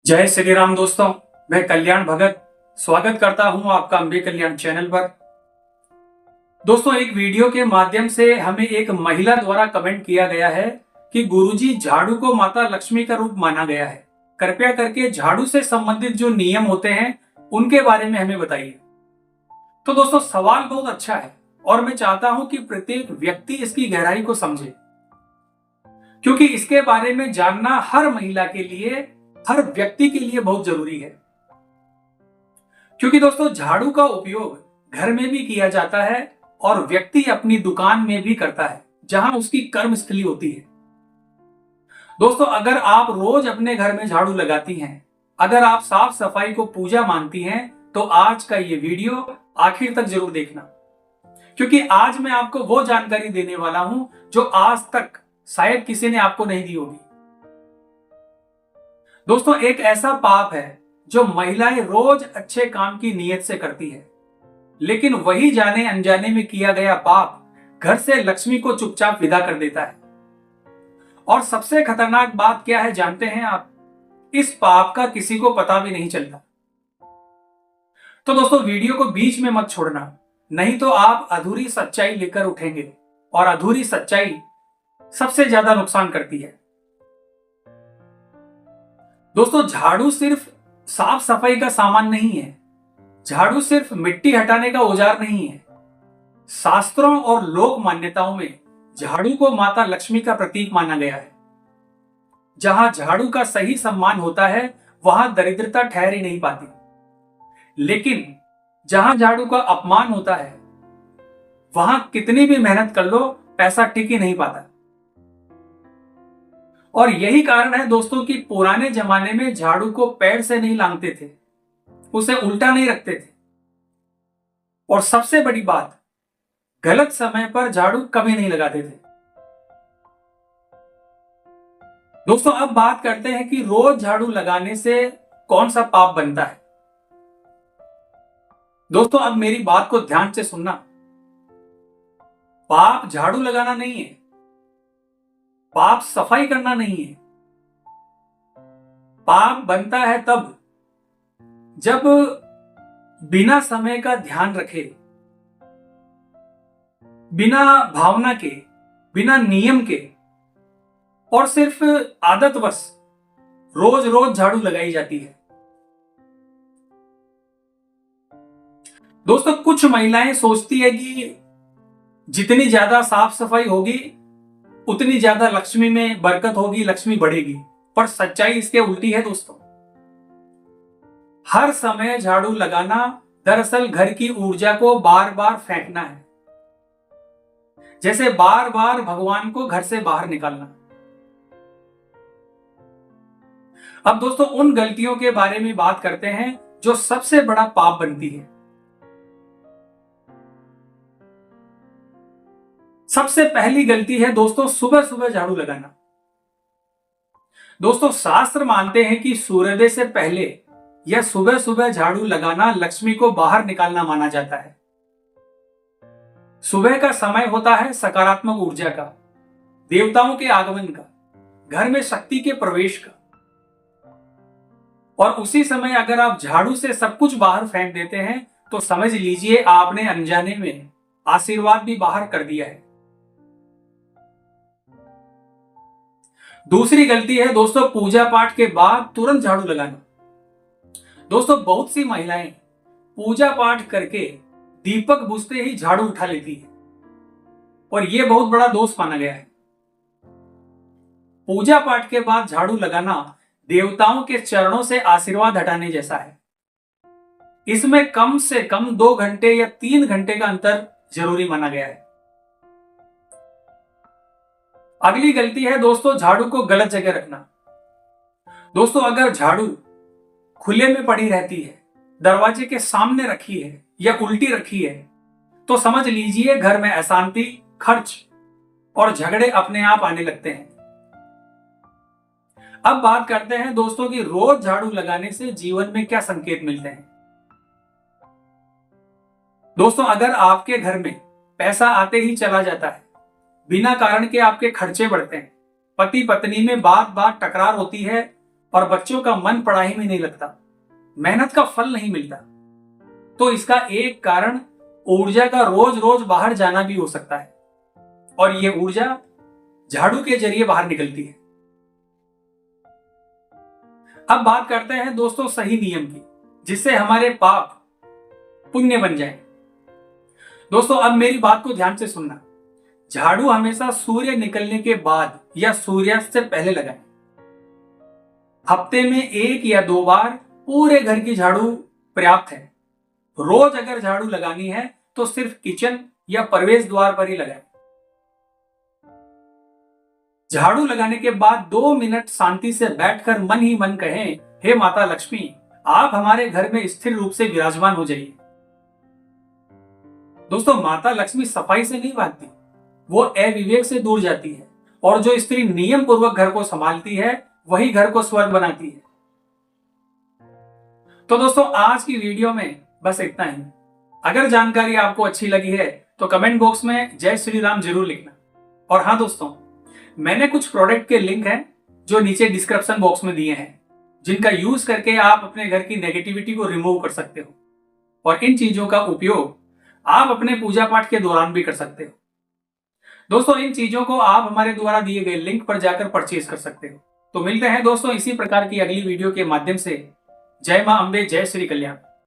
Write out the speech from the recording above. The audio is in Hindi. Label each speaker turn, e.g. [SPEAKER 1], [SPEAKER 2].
[SPEAKER 1] जय श्री राम दोस्तों, मैं कल्याण भगत स्वागत करता हूं आपका अम्बे कल्याण चैनल पर। दोस्तों, एक वीडियो के माध्यम से हमें एक महिला द्वारा कमेंट किया गया है कि गुरुजी, झाड़ू को माता लक्ष्मी का रूप माना गया है, कृपया करके झाड़ू से संबंधित जो नियम होते हैं उनके बारे में हमें बताइए। तो दोस्तों, सवाल बहुत अच्छा है और मैं चाहता हूं कि प्रत्येक व्यक्ति इसकी गहराई को समझे, क्योंकि इसके बारे में जानना हर महिला के लिए, हर व्यक्ति के लिए बहुत जरूरी है। क्योंकि दोस्तों, झाड़ू का उपयोग घर में भी किया जाता है और व्यक्ति अपनी दुकान में भी करता है, जहां उसकी कर्मस्थली होती है। दोस्तों, अगर आप रोज अपने घर में झाड़ू लगाती हैं, अगर आप साफ सफाई को पूजा मानती हैं, तो आज का ये वीडियो आखिर तक जरूर देखना, क्योंकि आज मैं आपको वो जानकारी देने वाला हूं जो आज तक शायद किसी ने आपको नहीं दी होगी। दोस्तों, एक ऐसा पाप है जो महिलाएं रोज अच्छे काम की नीयत से करती है, लेकिन वही जाने अनजाने में किया गया पाप घर से लक्ष्मी को चुपचाप विदा कर देता है। और सबसे खतरनाक बात क्या है जानते हैं आप? इस पाप का किसी को पता भी नहीं चलता। तो दोस्तों, वीडियो को बीच में मत छोड़ना, नहीं तो आप अधूरी सच्चाई लेकर उठेंगे, और अधूरी सच्चाई सबसे ज्यादा नुकसान करती है। दोस्तों, झाड़ू सिर्फ साफ सफाई का सामान नहीं है, झाड़ू सिर्फ मिट्टी हटाने का औजार नहीं है। शास्त्रों और लोक मान्यताओं में झाड़ू को माता लक्ष्मी का प्रतीक माना गया है। जहां झाड़ू का सही सम्मान होता है, वहां दरिद्रता ठहर ही नहीं पाती। लेकिन जहां झाड़ू का अपमान होता है, वहां कितनी भी मेहनत कर लो, पैसा टिक ही नहीं पाता। और यही कारण है दोस्तों कि पुराने जमाने में झाड़ू को पैर से नहीं लांघते थे, उसे उल्टा नहीं रखते थे, और सबसे बड़ी बात, गलत समय पर झाड़ू कभी नहीं लगाते थे। दोस्तों, अब बात करते हैं कि रोज झाड़ू लगाने से कौन सा पाप बनता है। दोस्तों, अब मेरी बात को ध्यान से सुनना। पाप झाड़ू लगाना नहीं है, पाप सफाई करना नहीं है। पाप बनता है तब जब बिना समय का ध्यान रखे, बिना भावना के, बिना नियम के, और सिर्फ आदतवश रोज रोज झाड़ू लगाई जाती है। दोस्तों, कुछ महिलाएं सोचती है कि जितनी ज्यादा साफ सफाई होगी उतनी ज्यादा लक्ष्मी में बरकत होगी, लक्ष्मी बढ़ेगी। पर सच्चाई इसके उल्टी है दोस्तों। हर समय झाड़ू लगाना दरअसल घर की ऊर्जा को बार बार फेंकना है, जैसे बार बार भगवान को घर से बाहर निकालना। अब दोस्तों, उन गलतियों के बारे में बात करते हैं जो सबसे बड़ा पाप बनती है। सबसे पहली गलती है दोस्तों, सुबह सुबह झाड़ू लगाना। दोस्तों, शास्त्र मानते हैं कि सूर्योदय से पहले या सुबह सुबह झाड़ू लगाना लक्ष्मी को बाहर निकालना माना जाता है। सुबह का समय होता है सकारात्मक ऊर्जा का, देवताओं के आगमन का, घर में शक्ति के प्रवेश का। और उसी समय अगर आप झाड़ू से सब कुछ बाहर फेंक देते हैं, तो समझ लीजिए आपने अनजाने में आशीर्वाद भी बाहर कर दिया है। दूसरी गलती है दोस्तों, पूजा पाठ के बाद तुरंत झाड़ू लगाना। दोस्तों, बहुत सी महिलाएं पूजा पाठ करके दीपक बुझते ही झाड़ू उठा लेती है, और यह बहुत बड़ा दोष माना गया है। पूजा पाठ के बाद झाड़ू लगाना देवताओं के चरणों से आशीर्वाद हटाने जैसा है। इसमें कम से कम 2 घंटे या 3 घंटे का अंतर जरूरी माना गया है। अगली गलती है दोस्तों, झाड़ू को गलत जगह रखना। दोस्तों, अगर झाड़ू खुले में पड़ी रहती है, दरवाजे के सामने रखी है या उल्टी रखी है, तो समझ लीजिए घर में अशांति, खर्च और झगड़े अपने आप आने लगते हैं। अब बात करते हैं दोस्तों कि रोज झाड़ू लगाने से जीवन में क्या संकेत मिलते हैं। दोस्तों, अगर आपके घर में पैसा आते ही चला जाता है, बिना कारण के आपके खर्चे बढ़ते हैं, पति पत्नी में बात बात टकरार होती है, और बच्चों का मन पढ़ाई में नहीं लगता, मेहनत का फल नहीं मिलता, तो इसका एक कारण ऊर्जा का रोज रोज बाहर जाना भी हो सकता है। और ये ऊर्जा झाड़ू के जरिए बाहर निकलती है। अब बात करते हैं दोस्तों सही नियम की, जिससे हमारे पाप पुण्य बन जाए। दोस्तों अब मेरी बात को ध्यान से सुनना। झाड़ू हमेशा सूर्य निकलने के बाद या सूर्यास्त से पहले लगाएं। हफ्ते में 1 या 2 बार पूरे घर की झाड़ू पर्याप्त है। रोज अगर झाड़ू लगानी है तो सिर्फ किचन या प्रवेश द्वार पर ही लगाएं। झाड़ू लगाने के बाद 2 मिनट शांति से बैठकर मन ही मन कहें, हे माता लक्ष्मी, आप हमारे घर में स्थिर रूप से विराजमान हो जाइए। दोस्तों माता लक्ष्मी सफाई से नहीं भागती, वो अविवेक से दूर जाती है। और जो स्त्री नियम पूर्वक घर को संभालती है वही घर को स्वर्ग बनाती है। तो दोस्तों आज की वीडियो में बस इतना ही। अगर जानकारी आपको अच्छी लगी है तो कमेंट बॉक्स में जय श्री राम जरूर लिखना। और हाँ दोस्तों, मैंने कुछ प्रोडक्ट के लिंक हैं जो नीचे डिस्क्रिप्शन बॉक्स में दिए हैं, जिनका यूज करके आप अपने घर की नेगेटिविटी को रिमूव कर सकते हो। और इन चीजों का उपयोग आप अपने पूजा पाठ के दौरान भी कर सकते हो। दोस्तों इन चीजों को आप हमारे द्वारा दिए गए लिंक पर जाकर परचेज कर सकते हो। तो मिलते हैं दोस्तों इसी प्रकार की अगली वीडियो के माध्यम से। जय मां अम्बे, जय श्री कल्याण।